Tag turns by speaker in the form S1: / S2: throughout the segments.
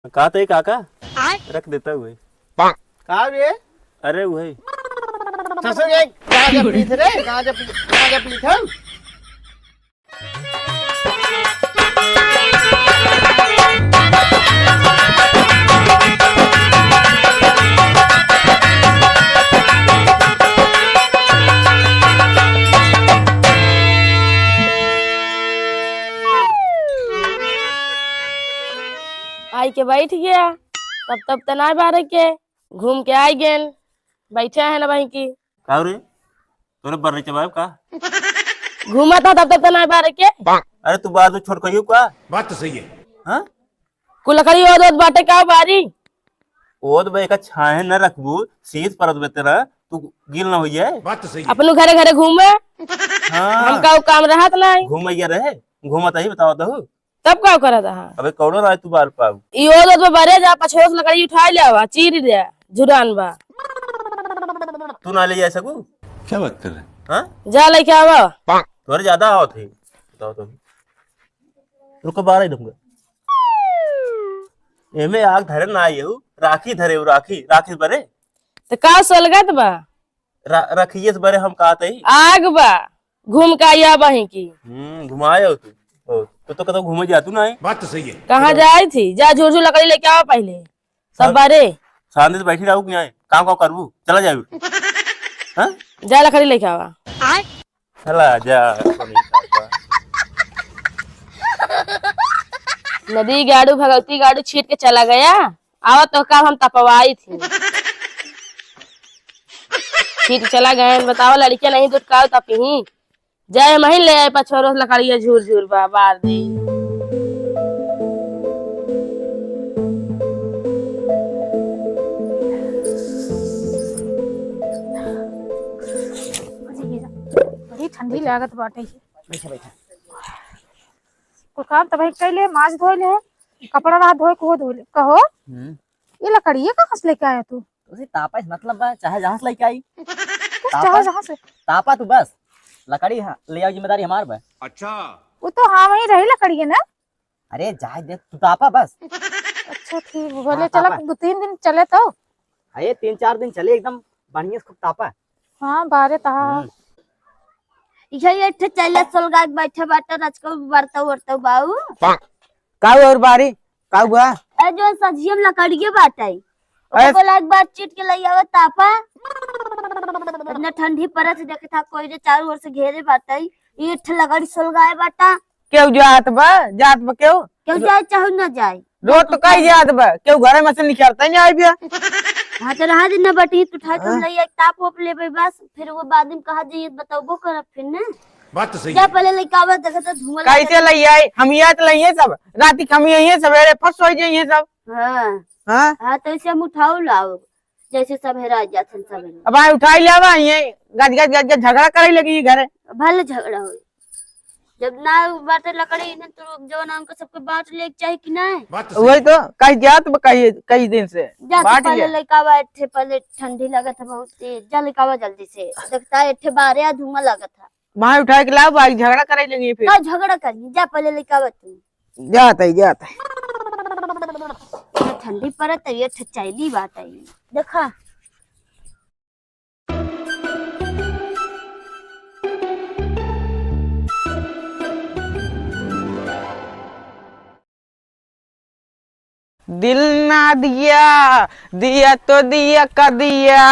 S1: कहा था काका रख देता हुए
S2: कहा रे
S1: अरे वही
S2: ससुर ये गांजा पीत रे गांजा पीत हम
S3: आई के बैठ गया तब तो ना बारे के घूम के आई गेन बैठे है ना वहीं की
S1: का रे तोरे बर्रे चबाब का
S3: घूमा था तब तो ना बारे के
S1: अरे तू बात में छोड़ कहियो का
S4: बात तो सही है।
S1: हां
S3: कुल लकड़ी और बाटे का बारी
S1: ओद बे का छाहे न रखबू सीध परत बे तेरा तू गिल ना हो जाए।
S4: बात तो सही है।
S3: अपने घरे घरे घूमे
S1: हां
S3: हम का काम रहत नहीं
S1: घूमैया रहे घूमत ही बताओ तो
S3: तब का करत हा
S1: अबे कौनो राय तू बार पाऊ
S3: इहो तो बरे जा पछोस लकड़ी उठा ले आवा चीर दे जुरान बा
S1: तू ना ले जा सकू
S4: क्या बात कर रहे हैं?
S1: हां
S3: जा लेके आवा
S1: तोरे ज्यादा आवत है बताओ तो रुको बाहर ही दूंगा एमे आग धरे ना आयो राखी धरे राखी बरे
S3: तो का सलगत बा
S1: रखिए से बरे हम कहते ही
S3: आग बा घूम के आया वहीं की
S1: घुमाए तू तो कदम घूमे जातू ना
S4: बात तो सही है।
S3: कहाँ जाई थी जा झूर झूर लकड़ी लेके आवा पहले सब बारे
S1: शांति से बैठी रहू कि नहीं काम करबू चला जाबू हां
S3: जा लकड़ी लेके आवा
S1: चला जा
S3: नदी गाड़ू भगवती गाड़ू छीट के चला गया आवा तो कब हम तपवाई थी छीट चला गए बताओ लड़कियां नहीं दुटकाओ तपही जय महीन ले आए पछोरो लकड़िया झूर झूर बा बार दी
S5: बड़ी ठंडी लागत बाटे
S2: बैठा बैठा
S5: कुल काम त भाई कैले माछ धोइले कपड़ा रहा धोए को धोइले कहो ये लकड़ी ये कहां से लेके आया तू
S6: उसे तापा इस मतलब बा चाहे जहां से लेके आई
S5: चाहे जहां से
S6: तापा तू बस लकड़ी ले आओ जिम्मेदारी हमार बा।
S4: अच्छा
S5: वो तो हाँ वही रही लकड़ी है ना
S6: अरे जाए दे तू तापा बस।
S5: अच्छा ठीक बोले
S6: हाँ,
S5: चला
S6: तापा।
S5: 2-3 दिन चले तो
S6: अरे 3-4 दिन चले एकदम बढ़िया से खूब तापा।
S5: हाँ बारे तहा
S7: ये चले सोलगा बैठे बाटे रचको बरतौ वरतौ बाऊ
S2: काऊ और बारी काऊ बा
S7: ए जो सजियम लकड़िए बाटे ओको लाग बार चीट के लई आवे तापा इतना ठंडी परत देखे था कोई जे चारों ओर से घेरे बाटे ये लकड़ी सोलगाए बाटा
S2: क्यों जात बा
S7: क्यों जाए चाहू ना जाए
S2: रोज तो कई जात बा क्यों घरे में से निकलता नहीं आई बिया
S7: हाँ तो रहा दिन बटी तू उठा तुम लई एक ताप ओप ले बस फिर वो बाद में कहा जी बताओ करब फिर ना
S4: बात तो सही
S7: क्या
S4: है।
S7: पहले लइका आवे देखे तो धुआं
S2: कैसे लई आई हम यहाँ तो लइए सब राती हम यही सवेरे फंस हो जाइए सब
S7: हाँ
S2: हाँ
S7: हाँ तो इसे हम उठाओ लाओ जैसे सवेरा जाते सवेरे
S2: अब आई उठाई लेवा ये गज झगड़ा करे लगी घरे
S7: भले झगड़ा हो जब ना बाटे लकड़ी न तो जो नाम का सबके बांट ले चाहिए कि नहीं
S4: बात तो सही
S2: वही तो कई जात बा कई दिन से
S7: जा
S2: बांट
S7: पहले
S2: लिया।
S7: लइका बैठे पहले ठंडी लगा था बहुत तेज जा लइका जल्दी से देखता है इठे बारे धुआं लगा था
S2: वहाँ उठा के लाओ भाई झगड़ा करे लगी फिर
S7: का झगड़ा करिए जा पहले लइका तू
S2: जाता है
S7: ठंडी पड़त है ये ठचाईली बात है देखा
S2: दिल ना दिया दिया तो दिया का दिया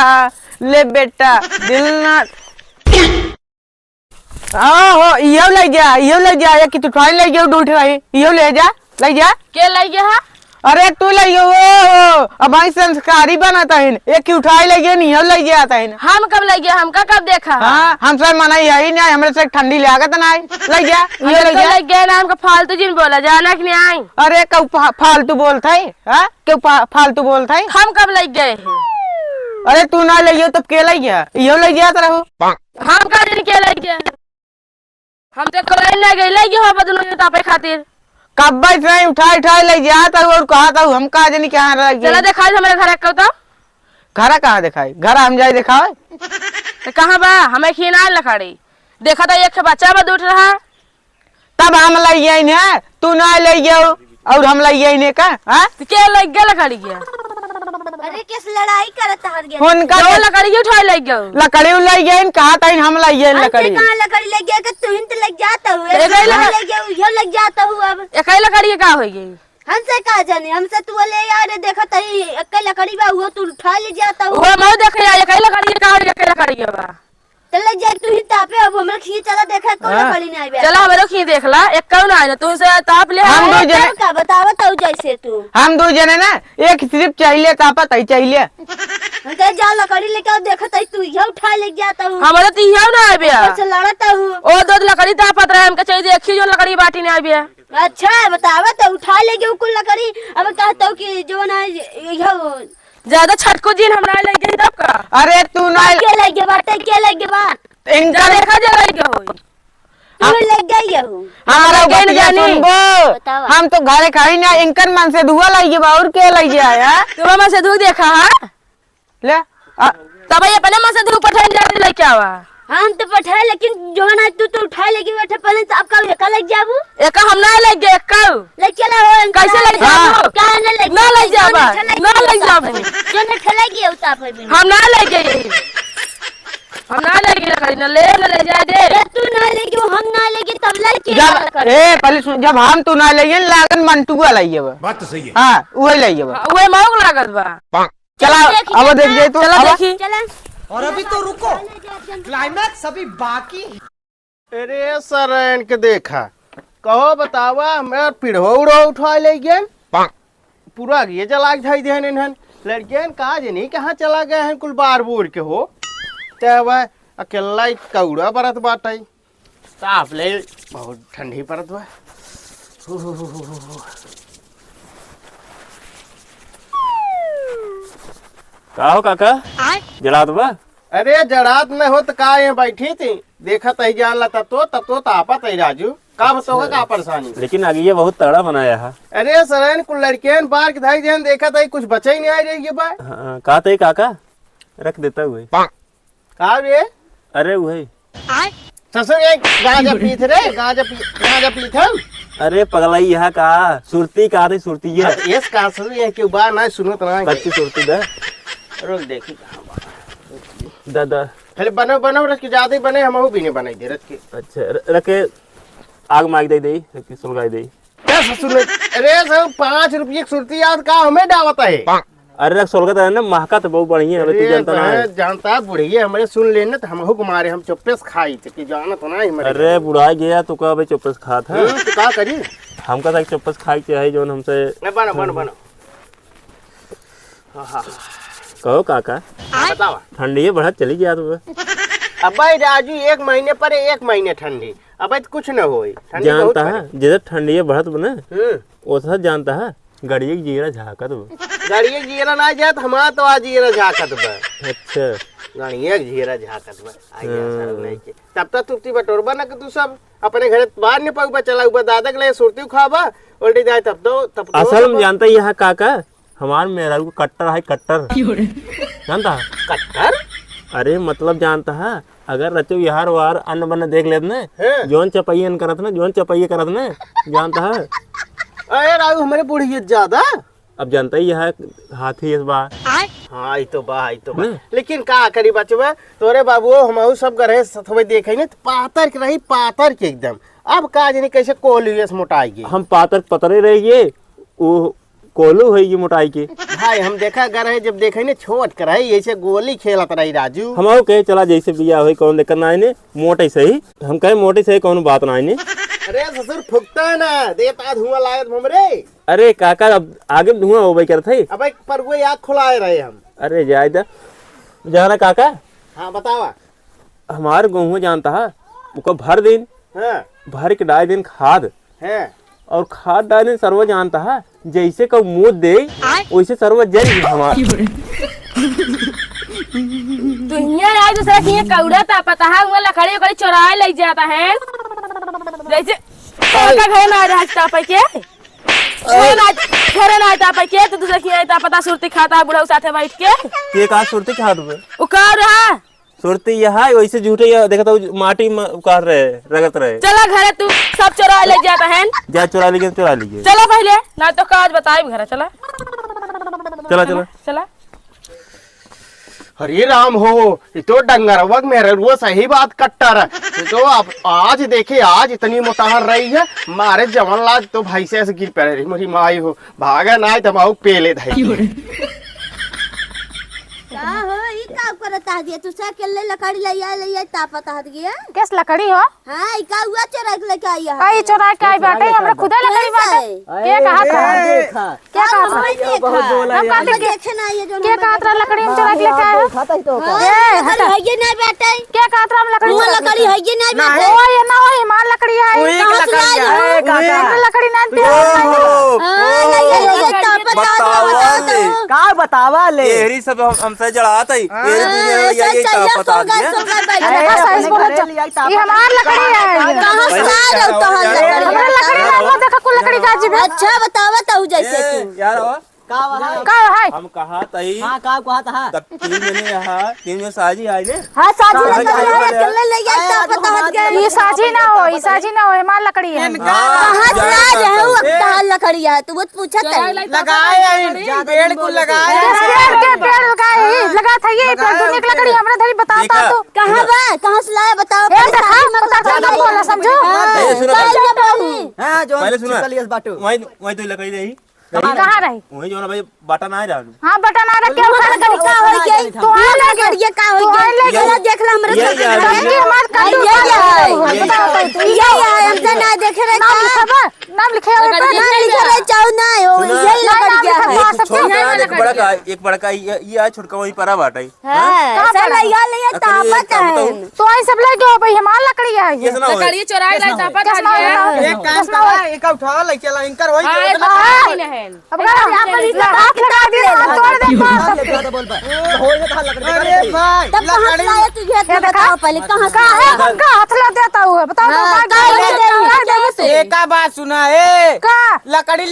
S2: ले बेटा दिल ना हो यो ले जा या कि तू ट्राई ले जा उठ रही यो ले जा
S3: के लई गया हा?
S2: अरे तू ले ओ अब भाई संस्कारी बनाता है एक की उठाई ले नहीं यो ले जाता है
S3: हम कब लई गया हमका कब देखा
S2: हाँ हम सर मना यही नहीं हमरे से ठंडी लागत ना ले जा यो ले जा
S3: लई गया ना हमका फालतू जिन बोला जाना कि नहीं आई
S2: अरे क्यों फालतू बोलता है हाँ क्यों फालतू बोलता है
S3: हम कब लई गए हैं
S2: अरे तू ना ले तब के ले गया यो ले जाता रहो
S3: हम का दिन के लई गए हम तो कोई ना गए लई गए हो बदलो तापे खातिर
S2: कब बैठ रहे उठाई ले जाता और कहा था हम कहा जानी क्या
S3: चला दिखाई हमारे घर को तो
S2: घर कहाँ दिखाई घर हम जाए दिखाओ
S3: तो कहाँ बा हमें खीना लकड़ी देखा था एक बच्चा बा उठ रहा
S2: तब हम ले गए तू ना ले गयो और हम लाइए इन्हें का हाँ
S3: तो क्या लग गया लकड़ी गया
S7: अरे किस लड़ाई करत हर गया
S2: उनका
S3: जो लकड़ी उठा लग गया
S2: लकड़ी लाइए कहा था हम लाइए लकड़ी
S7: कहाँ लकड़ी लग गया कि तू ही तो लग जाता हूँ
S3: अरे नहीं लगा-
S7: लग गया उहो लग जाता हूँ अब
S3: एक लकड़ी का हो गई
S7: हमसे कहा जाने हमसे तू ले यार देखा तही एक लकड़ी बा वो तू उठा ले जाता हूँ
S3: वो मैं देखे एक लकड़ी का हो गया लकड़ी बा
S7: तो लग जाए तू ही तापे अब हमरा खींच चला देखा कौन लकड़ी नहीं आई
S3: चला हमारे खी देख ला एक कौन आया तू से ताप ले
S2: हम दो जने
S7: का बतावा तो जैसे तू
S2: हम दो जने ना एक सिर्फ चाहिए तापत ही चाहिए
S7: हम कहे जा लकड़ी लेके आओ देखा तही तू यह उठा ले जाता हूँ
S3: हमारे तो यह ना आए बिया
S7: से लड़ता हूँ
S3: ओ दो लकड़ी तापत रहे हमके चाहिए देखी जो लकड़ी बाटी नहीं आई बिया
S7: अच्छा बतावा तो उठा ले गए कुल लकड़ी अब कहता हूँ कि जो ना यह
S3: ज्यादा छटको जीन हमरा लग गई तब का
S2: अरे तू ना
S7: क्या लग गया बात क्या लग गया बात
S2: इनका
S3: जा देखा जा लग गया होई
S7: तू लग गई है हूँ
S2: हमारा
S3: हम
S2: बतिया
S3: जानी।
S2: सुनबो
S7: बतावा।
S2: हम तो घरे खाई ना इनकर मन से धुआ लाइए और के लाइए आया
S3: तुम मैं से धू देखा हां
S2: ले
S3: तब ये पहले मैं से धू पठान जा लेके आवा
S7: हम तो पठाए लेकिन जो ना तू तो उठा लेगी बैठे पहले तो आपका लेकर लग जाबू
S3: एक हम ना लग गए एक
S7: लग चला हो
S3: कैसे लग जाबू?
S7: क्या ना लग
S3: ना लग जाबा, ना लग जाबा।
S7: जो न ठला गया उता पर भी
S3: हम ना लग गए हम ना लग गए लकड़ी ना ले जाए दे
S7: तू ना लेगी वो हम ना लेगी तब लग के
S2: जब ए पहले सुन जब हम तू ना लाइए लागन मंटुआ लाइए
S4: बात तो सही है।
S2: हां वही लाइए
S3: ओए मौक लागत बा
S2: चला अब देख जाए तू
S3: चला
S2: अब
S3: देखी
S7: चला
S8: और अभी तो रुको क्लाइमैक्स अभी बाकी है।
S9: अरे सर इनके देखा कहो बतावा मैं पिढ़ो उड़ो उठा ले गए पूरा ये चला जाई दे इन्हन लड़कियन कहा जे नहीं कहाँ चला गए हैं कुल बार बूढ़ के हो ते वह अकेला ही कौड़ा बरत बाटाई ताप ले बहुत ठंडी परत बा
S1: का हो काका जड़ात बा
S9: अरे जड़ात में हो तो का ये बैठी थी देखा तही जान ला तब तो तापत है राजू का बताओगा का परेशानी
S1: लेकिन आगे ये बहुत तगड़ा बनाया है।
S9: अरे सर कुल लड़कियन बार के धाई ध्यान देखा था कुछ बचा ही नहीं आ रही बा
S1: हाँ, कहा था काका रख देता हुए
S9: का रे
S1: अरे वही
S9: ससुर ये गांजा पीत रे गांजा पीत हम
S1: अरे पगलाई यहाँ का सुरती कहा थी सुरती है
S9: इस का ससुर ये के बार ना सुनो तो ना
S1: कच्ची सुरती दा
S9: रोक देखी
S1: दादा
S9: पहले बनो रख के ज्यादा ही बने हम भी नहीं बनाई दे रख के
S1: अच्छा रखे आग माग दे रख के सुलगाई दे
S9: क्या ससुर ने अरे सर 5 रुपये की सुरती याद का हमें डावता है
S1: अरे रख सुलगा है ना महका तो बहुत बढ़िया है तू जानता ना है।
S9: जानता है बुढ़िया हमारे सुन लेने तो हम मारे हम चुप्पे से खाई थे कि जाना तो ना हमारे
S1: अरे बुढ़ा गया तो कहा भाई चौपस खा था
S9: तो का करी
S1: हमका था चौपस खाई चाहिए जो हमसे
S9: बनो
S1: कहो काका
S9: बतावा
S1: ठंडी है बढ़ा चली गया तो
S9: अब भाई राजू 1 महीने पर 1 महीने ठंडी अब तो कुछ न हो
S1: जानता है जिधर ठंडी है बढ़त बने वो जानता है गड़िए जीरा झाकत
S9: गाड़िए जीरा ना जात हमारा तो आज जीरा झाकत बा
S1: अच्छा
S9: गाड़िए जीरा झाकत बा आइए सर नहीं के तब तक तुप्ती बटोरबा ना कि तू सब अपने घर बाहर ने पग चला ऊपर दादा के लिए सुरती खाबा उल्टी जाए तब तो
S1: असल में जानता है काका हमार मेरा को कट्टर है कट्टर जानता है
S9: कट्टर
S1: अरे मतलब जानता है अगर रचो यार वार अन्न बन्न देख लेते ना जोन चपाइयन करत ना जोन चपाइये करत ना जानता है
S9: अरे राजू हमारे बूढ़ी ज्यादा
S1: अब जानता ही है हाथी इस बार
S9: हाँ तो बा लेकिन का करी बचवा तोरे बाबू हम सब गए सथवे देखे न पातर के रही पातर के एकदम अब का जानी कैसे कोलियस मोटाई
S1: हम पातर पतरे रहिए वो कोलू है ये मोटाई के
S9: भाई हम देखा कर रहे जब देखे न छोट कर रहे ऐसे गोली खेलत रही राजू
S1: हम कहे चला जैसे बिया हुई कौन देखकर ना आने मोटे सही हम कहे मोटे सही कौन बात ना आने
S9: अरे ससुर फुकता है ना देता धुआं लागत हमरे
S1: अरे काका अब आगे धुआं हो भाई करते
S9: अब एक पर वो आँख खुलाए रहे हम
S1: अरे जायदा जाना काका
S9: हाँ बतावा
S1: हमारे गेहूँ जानता है उसको भर दिन
S9: हाँ
S1: भर के डाल दिन खाद
S9: है
S1: और खाद डाल दिन सर्व जानता है जैसे का मुँह दे वैसे सर्व जल हमारे
S3: तू हियां आए दूसरा की कौड़ा ता पता है वो लकड़ी उकड़ी चुराए ले जाता है जैसे का घर ना रहता पे के घर ना आता पे के तो दूसरा की आता पता सुरती खाता बुढ़ा साथे बैठ के
S1: का सुरती खाद में
S3: वो का रहा
S1: सुरती यहाँ वैसे झूठे या देखा तो माटी में काट रहे रगत रहे।
S3: चला घरे तू सब चोरा ले जाता है।
S1: जा चुरा लीजिए चुरा लीजिए।
S3: चला पहले ना तो काज बताए घर। चला
S1: चला चला
S3: चला।
S9: हरे राम हो, ये तो डंगरवग मेरे वो सही बात कट्टर है। तो अब आज देखे आज इतनी मोटाहर रही है, मारे जवन लाज तो भाई से गिर पड़ रही मेरी माई हो, भागा ना तमाऊ पेले धाई।
S7: का हो ई का करता दिया तू सा के लकड़ी ले तापा ता दिया।
S5: कैस लकड़ी हो?
S7: हां ई का हुआ चोरा के लेके आई है।
S5: कई चोरा के आई बाटे हमरा खुदा लकड़ी बाटे। के कहा था?
S6: देखा
S5: क्या कहा था?
S6: बहुत बोला
S5: हम कहते
S7: देखे ना ये जो
S5: के कहा था लकड़ी हम चोरा के लेके आए हो?
S6: खाता ही तो
S5: ए हटा
S7: है ये नहीं बेटा।
S5: के कहा था हम लकड़ी
S7: वो लकड़ी है ये नहीं बेटा।
S5: ओ ये ना हो मां लकड़ी है।
S2: एक लकड़ी है काका।
S5: हमरा लकड़ी ना पे।
S6: का बतावा ले
S1: एहरी सब हमसे जड़ात है। एहरी दुनिया ये पता दिया।
S5: ये हमार लकड़ी है।
S7: कहां से आ रहा तो
S5: हमरा लकड़ी ना वो देखा को लकड़ी का जीव।
S7: अच्छा बतावा तो जैसे तू
S1: यार हो
S6: का वाला
S5: का है?
S1: हम कहा तई
S6: हां का कहा था
S1: तब 3 महीने यहाँ 3 में साजी आई ने।
S7: हां साजी लकड़ी है चल ले जा पता हट गया।
S5: ये साजी ना हो, ये साजी ना हो, हमार लकड़ी है।
S7: कहां से आ रहा है वो कहां लकड़ी है तू वो पूछत है।
S2: लगाए पेड़ को लगाए।
S5: पेड़ लगाए लगा था ये पेड़ दुनिया की लकड़ी हमरा धरी बताता तो
S7: कहां बा कहां से लाया बताओ।
S5: ए देखा पता चला बोला समझो।
S6: हां जो
S1: पहले सुना
S6: चिपलियस बाटू
S1: वही तो लकड़ी रही
S5: कहां रही?
S1: वही जो ना भाई बाटा ना रहा।
S5: हां बटन आ रहा क्या लकड़ी का हो गई तो आ लगे
S7: ये का हो गया देख ले हमरे
S5: ये हमार काटू बताओ तो
S7: ये हम से ना देख रहे
S5: नाम लिखे हुए पे
S7: ना लिख रहे चाउ ना हो यही लकड़ी गया है।
S1: एक बड़का ये आ छोटका वही परा बाटा है।
S7: हां सब ले तापत है
S5: तो आई सब ले गयो भाई हमार लकड़ी है ये।
S3: लकड़ी चोरा ले तापत है।
S2: एक काम करा एक उठा ले चला इनकर होई
S5: अब हाथ लगा दे तोड़ दे
S6: ज्यादा बोल बा हो ये था लकड़ी
S2: अरे भाई
S7: तब कहां से लाया तू ये बताओ पहले कहां
S5: का है उनका हाथ लगा देता हुआ बताओ तो
S2: एक बात सुना है
S5: का
S2: लकड़ी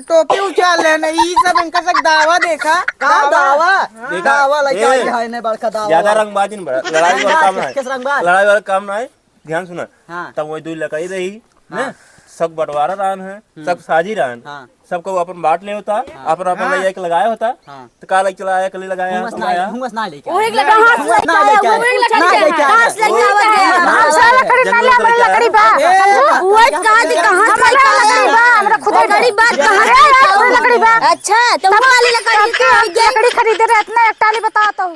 S2: टोपी उछाल लेना ई सब इनका सब दावा देखा
S6: का दावा
S1: देखा?
S6: दावा लइका
S1: ए,
S6: है ने बड़का दावा
S1: ज्यादा रंगबाजी नहीं बड़ा लड़ाई वाला काम ना
S6: किस रंगबाज?
S1: है। लड़ाई वाला काम ना है। ध्यान सुना
S6: हाँ।
S1: तब वही 2 लकड़ी रही ना सब बंटवारा रान है सब साजी रान
S6: हाँ।
S1: सबको अपन बांट ले होता अपन अपन ले जाके लगाया होता
S6: हाँ।
S1: तो का लग चलाया कली लगाया समाया
S6: हुमस ना लेके
S7: वो एक कहां से
S6: ना लेके
S7: कहां से लाया
S5: हम सारा लकड़ी ना ले हमारी लकड़ी बा
S7: वो कहां से कहां से
S5: लकड़ी बा हमरा खुद
S7: लकड़ी बात कहां से
S5: लकड़ी बा।
S7: अच्छा तो वाली लकड़ी
S5: लकड़ी खरीदे रहे इतना एक टाली बताता हूँ।